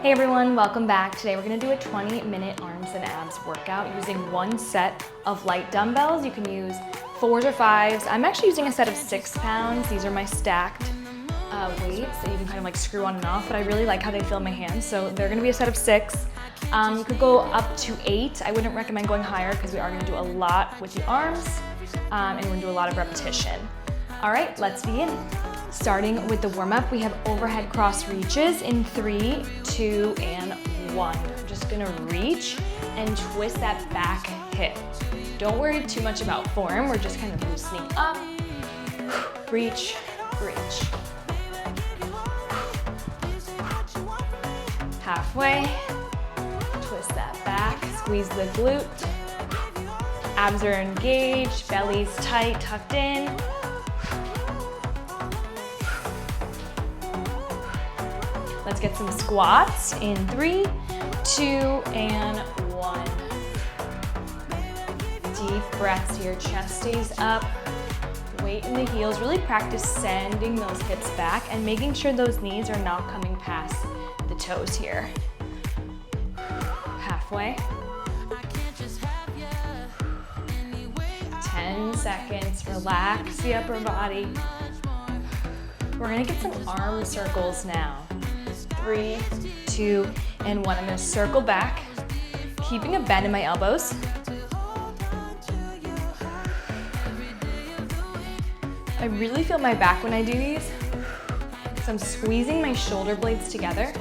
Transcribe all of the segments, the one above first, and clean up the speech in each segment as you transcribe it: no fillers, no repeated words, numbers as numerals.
Hey everyone, welcome back. Today we're gonna do a 20-minute arms and abs workout using one set of light dumbbells. You can use 4s or 5s. I'm actually using a set of 6 pounds. These are my stacked weights that you can kind of like screw on and off, but I really like how they feel in my hands. So they're gonna be a set of 6. You could go up to 8. I wouldn't recommend going higher because we are gonna do a lot with the arms and we're gonna do a lot of repetition. All right, let's begin. Starting with the warm-up, we have overhead cross reaches in 3, 2, and 1. I'm just gonna reach and twist that back hip. Don't worry too much about form. We're just kind of loosening up. Reach, reach. Halfway. Twist that back, squeeze the glute. Abs are engaged, belly's tight, tucked in. Let's get some squats in 3, 2, and 1. Deep breaths here, chest stays up, weight in the heels. Really practice sending those hips back and making sure those knees are not coming past the toes here. Halfway. 10 seconds, relax the upper body. We're gonna get some arm circles now. 3, 2, and 1. I'm gonna circle back, keeping a bend in my elbows. I really feel my back when I do these. So I'm squeezing my shoulder blades together.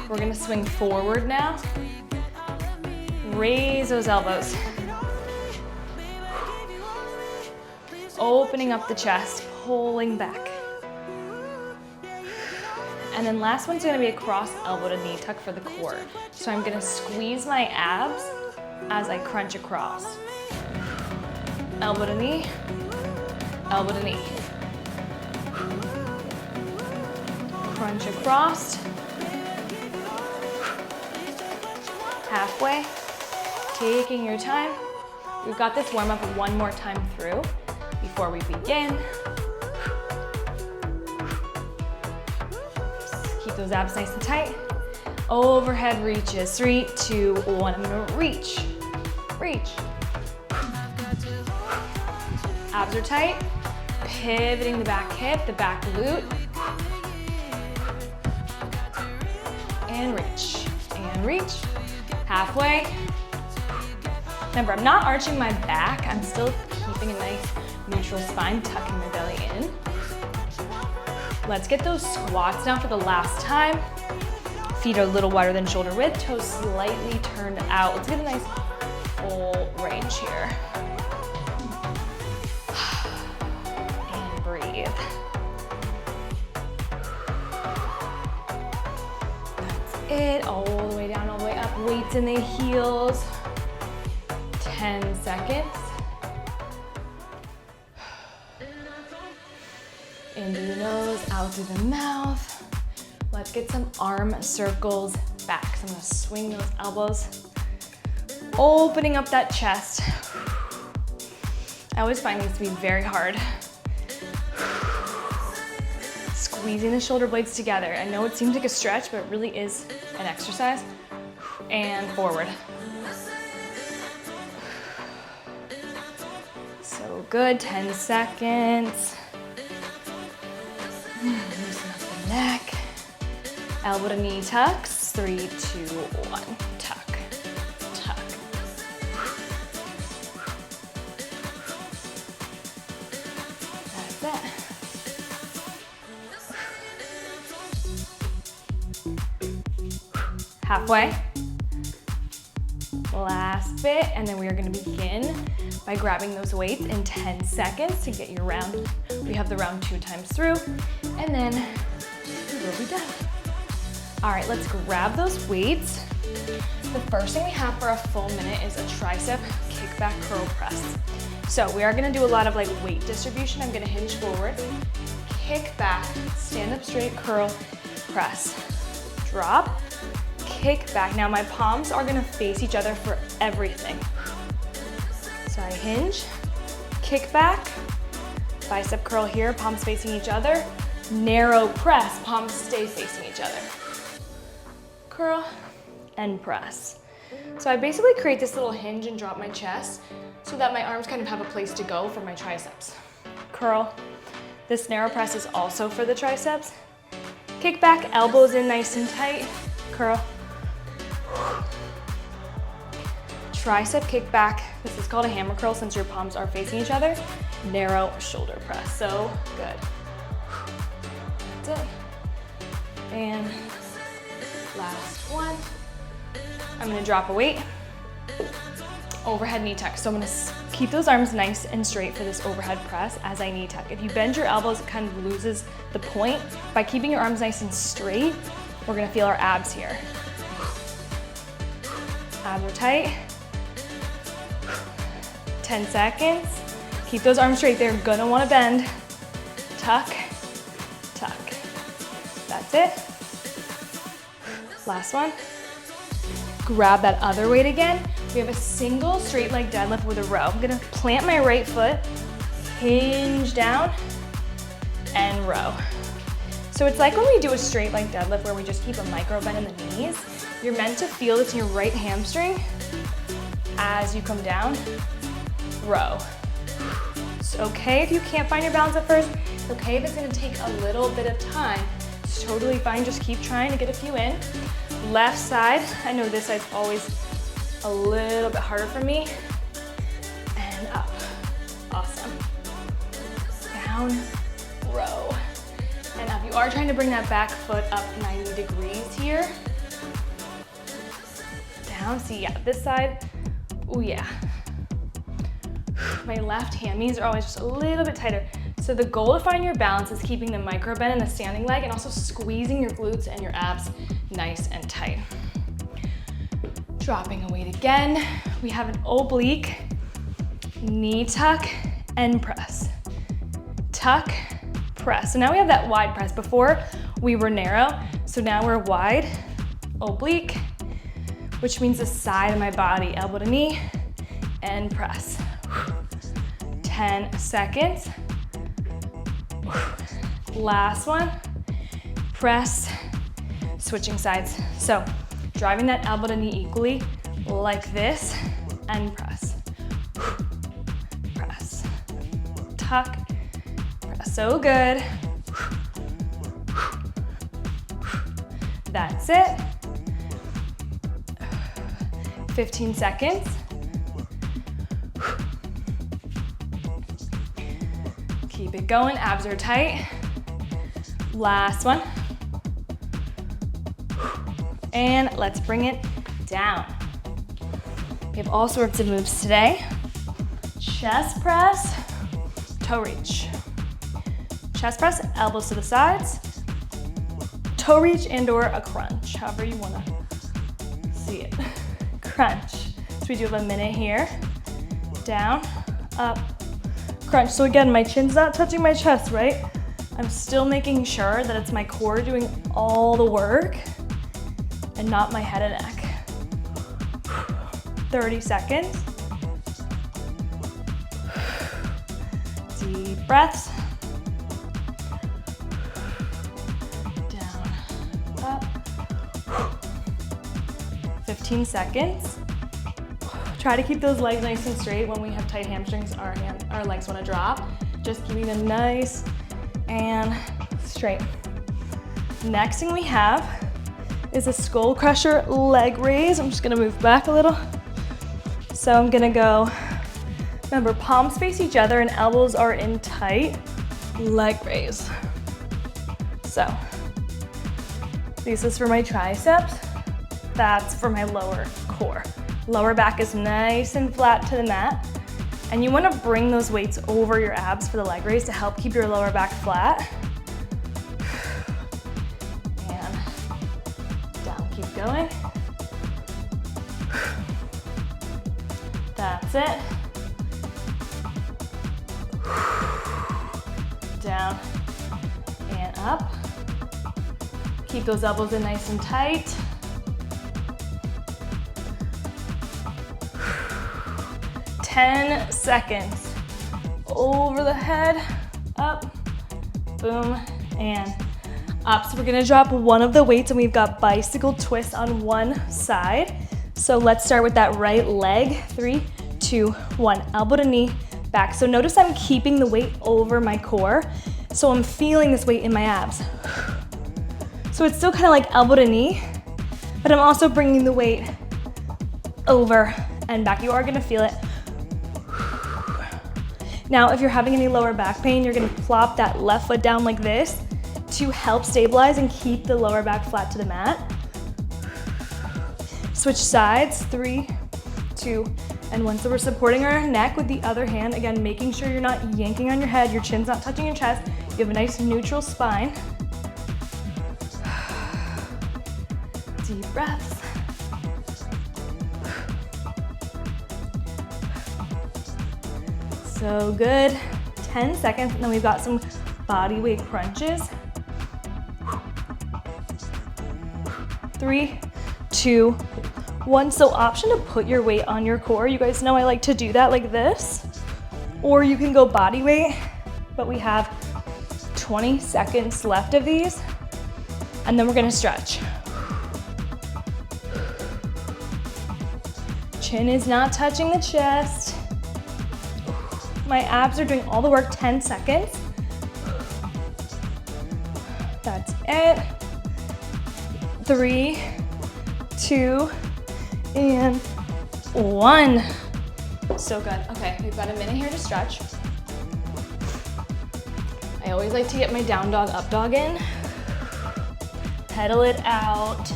We're gonna swing forward now. Raise those elbows. Opening up the chest, pulling back. And then last one's gonna be a cross elbow to knee tuck for the core. So I'm gonna squeeze my abs as I crunch across. Elbow to knee, elbow to knee. Crunch across. Halfway, taking your time. We've got this warm up one more time through before we begin. Keep those abs nice and tight. Overhead reaches, 3, 2, 1. I'm gonna reach, reach. Abs are tight. Pivoting the back hip, the back glute. And reach, and reach. Halfway. Remember, I'm not arching my back. I'm still keeping a nice neutral spine, tucking my belly in. Let's get those squats now for the last time. Feet are a little wider than shoulder width, toes slightly turned out. Let's get a nice full range here. And breathe. That's it, all the way down, all the way up. Weights in the heels. 10 seconds. In through the nose, out through the mouth. Let's get some arm circles back. So I'm gonna swing those elbows, opening up that chest. I always find these to be very hard. Squeezing the shoulder blades together. I know it seems like a stretch, but it really is an exercise. And forward. So good, 10 seconds. Loosen up the neck. Elbow to knee tucks. 3, 2, 1. Tuck, tuck. That's it. Halfway. Last bit, and then we are going to begin by grabbing those weights in 10 seconds to get your round. We have the round 2 times through, and then we will be done. All right, let's grab those weights. The first thing we have for a full minute is a tricep kickback curl press. So we are gonna do a lot of like weight distribution. I'm gonna hinge forward, kick back, stand up straight, curl, press, drop, kick back. Now my palms are gonna face each other for everything. So I hinge, kick back, bicep curl here, palms facing each other, narrow press, palms stay facing each other. curl, and press. So I basically create this little hinge and drop my chest so that my arms kind of have a place to go for my triceps. Curl. This narrow press is also for the triceps. Kick back, elbows in nice and tight. Curl. Tricep kick back. This is called a hammer curl since your palms are facing each other. Narrow shoulder press. So good. That's it. And last one. I'm gonna drop a weight. Overhead knee tuck. So I'm gonna keep those arms nice and straight for this overhead press as I knee tuck. If you bend your elbows, it kind of loses the point. By keeping your arms nice and straight, we're gonna feel our abs here. Abs are tight. 10 seconds. Keep those arms straight. They're gonna wanna bend. Tuck, tuck. That's it. Last one. Grab that other weight again. We have a single straight leg deadlift with a row. I'm gonna plant my right foot, hinge down, and row. So it's like when we do a straight leg deadlift where we just keep a micro bend in the knees. You're meant to feel this in your right hamstring as you come down, row. It's okay if you can't find your balance at first. It's okay if it's gonna take a little bit of time. It's totally fine, just keep trying to get a few in. Left side, I know this side's always a little bit harder for me. And up, awesome. Down, row. And up, you are trying to bring that back foot up 90 degrees here. Down, see, yeah, this side, oh yeah. My left hammies are always just a little bit tighter. So the goal to find your balance is keeping the micro bend in the standing leg and also squeezing your glutes and your abs nice and tight. Dropping a weight again. We have an oblique, knee tuck, and press. Tuck, press. So now we have that wide press. Before we were narrow, so now we're wide, oblique, which means the side of my body, elbow to knee, and press. 10 seconds. Last one, press, switching sides. So driving that elbow to knee equally like this and press. Press, tuck, press, so good. That's it. 15 seconds. Keep it going, abs are tight. Last one. And let's bring it down. We have all sorts of moves today. Chest press, toe reach. Chest press, elbows to the sides, toe reach and or a crunch, however you wanna see it. Crunch. So we do have a minute here. Down, up, crunch. So again, my chin's not touching my chest, right? I'm still making sure that it's my core doing all the work and not my head and neck. 30 seconds. Deep breaths. Down, up. 15 seconds. Try to keep those legs nice and straight. When we have tight hamstrings, our legs want to drop. Just keeping them nice and straight. Next thing we have is a skull crusher leg raise. I'm just gonna move back a little. So I'm gonna go, remember, palms face each other and elbows are in tight. Leg raise. So this is for my triceps. That's for my lower core. Lower back is nice and flat to the mat. And you wanna bring those weights over your abs for the leg raise to help keep your lower back flat. And down, keep going. That's it. Down and up. Keep those elbows in nice and tight. 10 seconds. Over the head, up, boom, and up. So we're gonna drop one of the weights and we've got bicycle twists on one side. So let's start with that right leg. 3, 2, 1, elbow to knee, back. So notice I'm keeping the weight over my core. So I'm feeling this weight in my abs. So it's still kind of like elbow to knee, but I'm also bringing the weight over and back. You are gonna feel it. Now, if you're having any lower back pain, you're gonna plop that left foot down like this to help stabilize and keep the lower back flat to the mat. Switch sides, 3, 2, and 1. So we're supporting our neck with the other hand. Again, making sure you're not yanking on your head, your chin's not touching your chest. You have a nice neutral spine. Deep breaths. So good. 10 seconds, and then we've got some body weight crunches. 3, 2, 1. So option to put your weight on your core. You guys know I like to do that like this. Or you can go body weight, but we have 20 seconds left of these. And then we're gonna stretch. Chin is not touching the chest. My abs are doing all the work, 10 seconds. That's it. 3, 2, and 1. So good. Okay, we've got a minute here to stretch. I always like to get my down dog, up dog in. Pedal it out.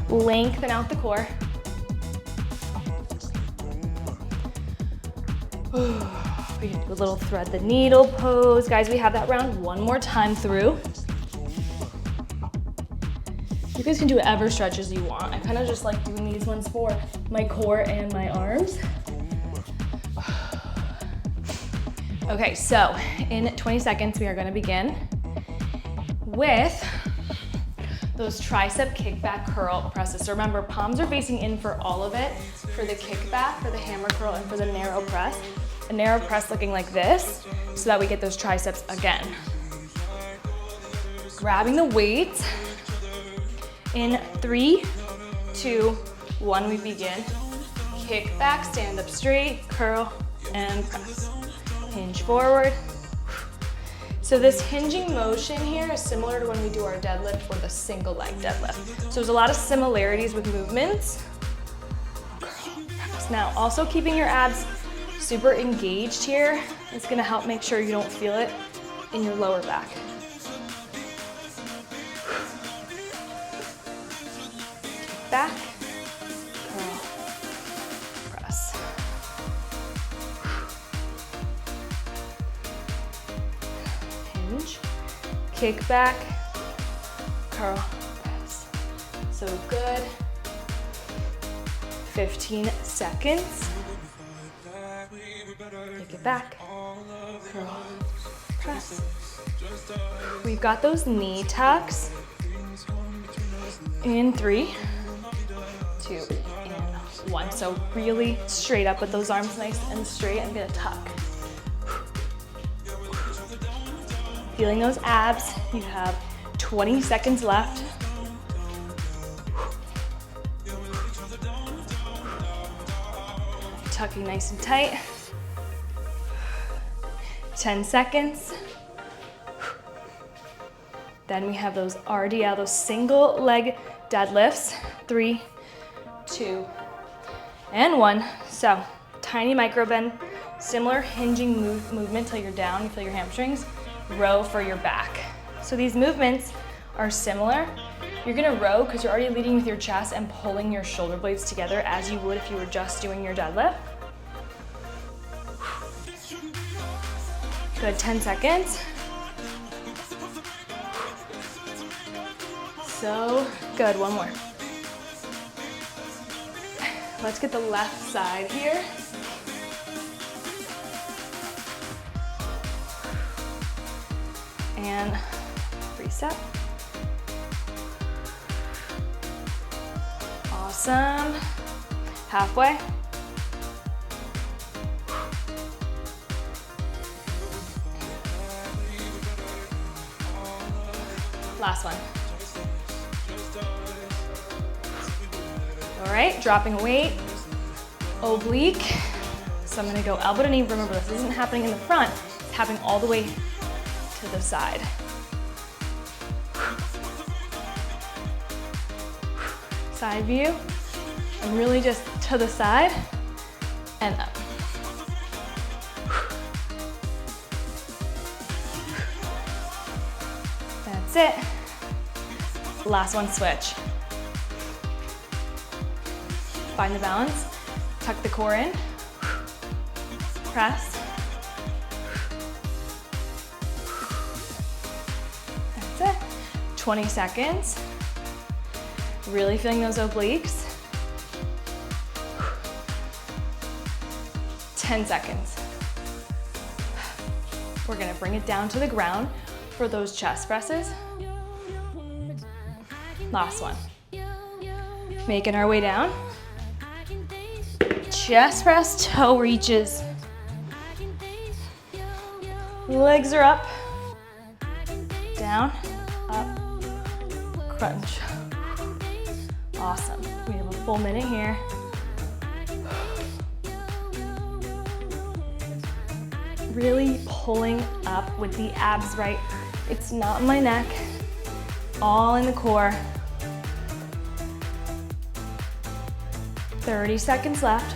Lengthen out the core. We can do a little thread the needle pose. Guys, we have that round one more time through. You guys can do whatever stretches you want. I kind of just like doing these ones for my core and my arms. Okay, so in 20 seconds, we are gonna begin with those tricep kickback curl presses. So remember, palms are facing in for all of it, for the kickback, for the hammer curl, and for the narrow press. A narrow press looking like this, so that we get those triceps again. Grabbing the weights. In 3, 2, 1, we begin. Kick back, stand up straight, curl, and press. Hinge forward. So this hinging motion here is similar to when we do our deadlift or the single leg deadlift. So there's a lot of similarities with movements. Now, also keeping your abs super engaged here is gonna help make sure you don't feel it in your lower back. Back, curl, press. Hinge, kick back, curl, press. So good. 15 seconds. Take it back, curl, press. We've got those knee tucks. In 3, 2, and 1. So really straight up with those arms nice and straight. I'm gonna tuck. Feeling those abs. You have 20 seconds left. Tucking nice and tight. 10 seconds. Then we have those RDL, those single leg deadlifts. 3, 2, and 1. So tiny micro bend, similar hinging movement till you're down, you feel your hamstrings. Row for your back. So these movements are similar. You're gonna row because you're already leading with your chest and pulling your shoulder blades together as you would if you were just doing your deadlift. Good, 10 seconds. So good, one more. Let's get the left side here. And reset. Awesome. Halfway. Last one. All right, dropping a weight, oblique. So I'm gonna go elbow to knee. Remember, this isn't happening in the front, it's happening all the way to the side. Side view, and really just to the side and up. That's it. Last one, switch. Find the balance, tuck the core in, press. That's it. 20 seconds. Really feeling those obliques. 10 seconds. We're gonna bring it down to the ground for those chest presses. Last one. Making our way down. Chest press, toe reaches. Legs are up, down, up, crunch. Awesome. We have a full minute here. Really pulling up with the abs, right? It's not in my neck, all in the core. 30 seconds left.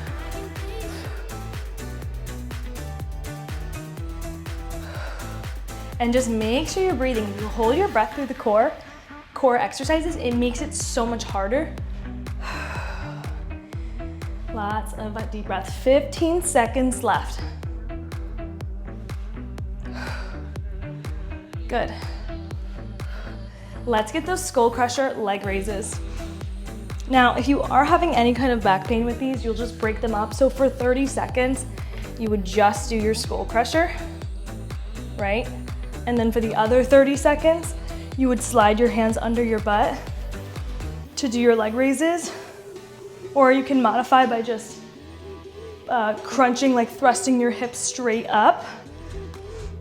And just make sure you're breathing. If you hold your breath through the core exercises, it makes it so much harder. Lots of deep breath. 15 seconds left. Good. Let's get those skull crusher leg raises. Now, if you are having any kind of back pain with these, you'll just break them up. So for 30 seconds, you would just do your skull crusher, right? And then for the other 30 seconds, you would slide your hands under your butt to do your leg raises. Or you can modify by just crunching, like thrusting your hips straight up.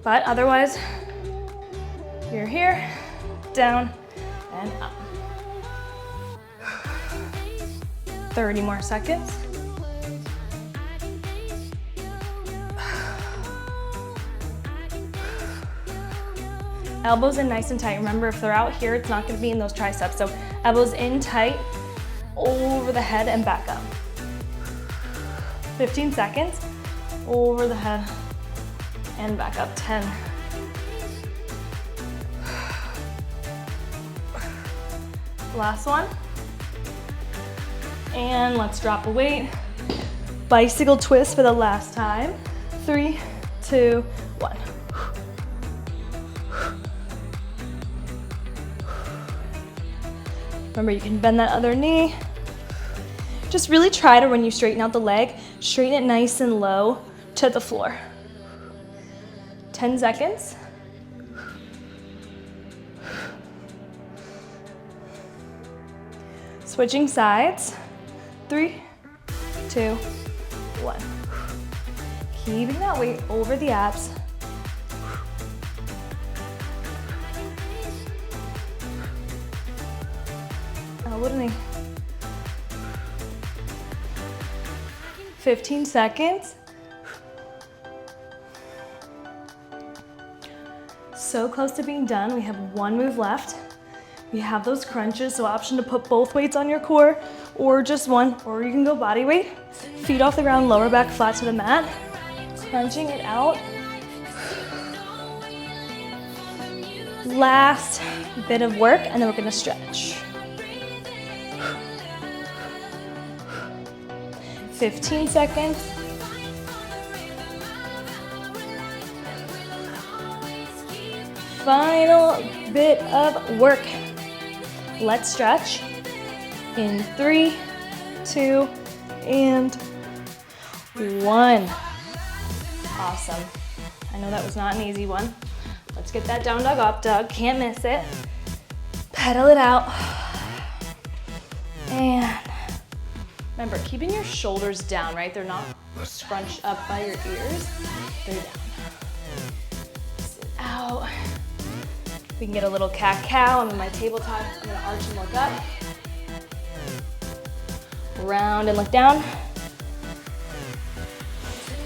But otherwise, you're here, down, and up. 30 more seconds. Elbows in nice and tight. Remember, if they're out here, it's not gonna be in those triceps. So elbows in tight, over the head and back up. 15 seconds, over the head and back up. 10. Last one. And let's drop a weight. Bicycle twist for the last time. 3, 2, 1. Remember, you can bend that other knee. Just really try to, when you straighten out the leg, straighten it nice and low to the floor. 10 seconds. Switching sides. 3, 2, 1. Keeping that weight over the abs. Elbow to knee. 15 seconds. So close to being done. We have one move left. We have those crunches, so option to put both weights on your core or just one, or you can go body weight. Feet off the ground, lower back flat to the mat. Crunching it out. Last bit of work, and then we're gonna stretch. 15 seconds. Final bit of work. Let's stretch in 3, 2, and 1. Awesome. I know that was not an easy one. Let's get that down dog, up dog. Can't miss it. Pedal it out. And remember, keeping your shoulders down, right? They're not scrunched up by your ears. They're down. Sit out. We can get a little cat-cow. I'm in my tabletop. I'm gonna arch and look up. Round and look down.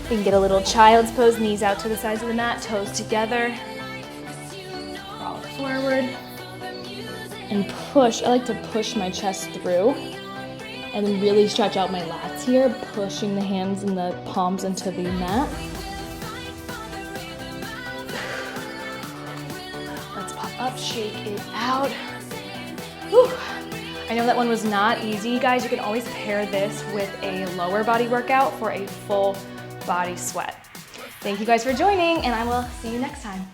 We can get a little child's pose, knees out to the sides of the mat, toes together. Crawl forward. And push. I like to push my chest through. And then really stretch out my lats here, pushing the hands and the palms into the mat. Let's pop up, shake it out. Whew. I know that one was not easy, guys. You can always pair this with a lower body workout for a full body sweat. Thank you guys for joining, and I will see you next time.